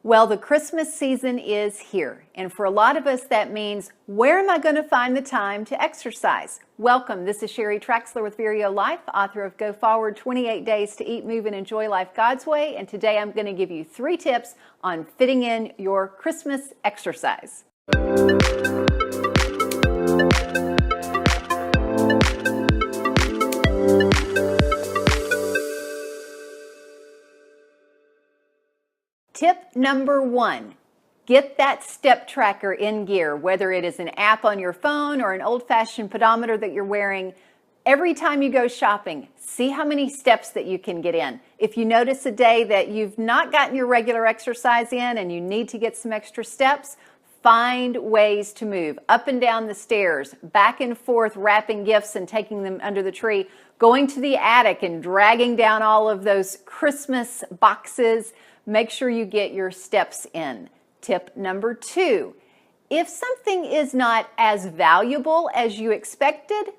Well, the Christmas season is here, and for a lot of us that means, where am I going to find the time to exercise? Welcome, this is Sheri Traxler with Vireo Life, author of Go Forward 28 Days to Eat, Move, and Enjoy Life God's Way, and today I'm going to give you 3 tips on fitting in your Christmas exercise. Tip number 1, get that step tracker in gear, whether it is an app on your phone or an old-fashioned pedometer that you're wearing. Every time you go shopping, see how many steps that you can get in. If you notice a day that you've not gotten your regular exercise in and you need to get some extra steps, find ways to move up and down the stairs, back and forth, wrapping gifts and taking them under the tree, going to the attic and dragging down all of those Christmas boxes. Make sure you get your steps in. Tip number 2, if something is not as valuable as you expected,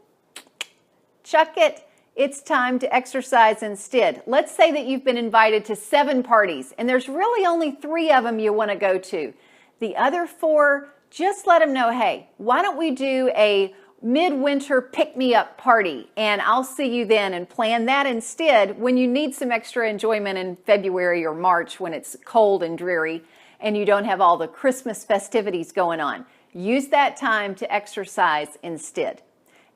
chuck it. It's time to exercise instead. Let's say that you've been invited to 7 parties and there's really only 3 of them you want to go to. The other 4, just let them know, hey, why don't we do a midwinter pick-me-up party, and I'll see you then, and plan that instead when you need some extra enjoyment in February or March when it's cold and dreary and you don't have all the Christmas festivities going on. Use that time to exercise instead.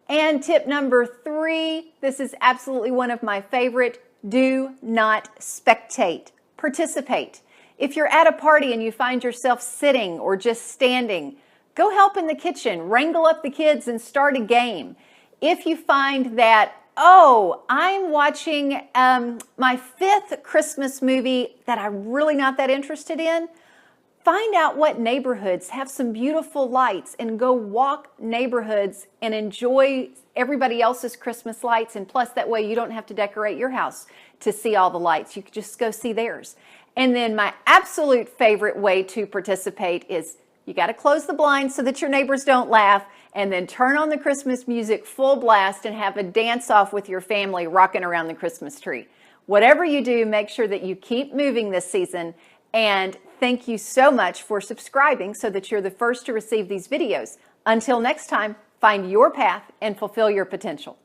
And tip number 3, this is absolutely one of my favorite, do not spectate, participate. If you're at a party and you find yourself sitting or just standing, go help in the kitchen, wrangle up the kids and start a game. If you find that, oh, I'm watching my 5th Christmas movie that I'm really not that interested in, find out what neighborhoods have some beautiful lights and go walk neighborhoods and enjoy everybody else's Christmas lights. And plus that way you don't have to decorate your house to see all the lights. You can just go see theirs. And then my absolute favorite way to participate is you got to close the blinds so that your neighbors don't laugh, and then turn on the Christmas music full blast and have a dance-off with your family rocking around the Christmas tree. Whatever you do, make sure that you keep moving this season, and thank you so much for subscribing so that you're the first to receive these videos. Until next time, find your path and fulfill your potential.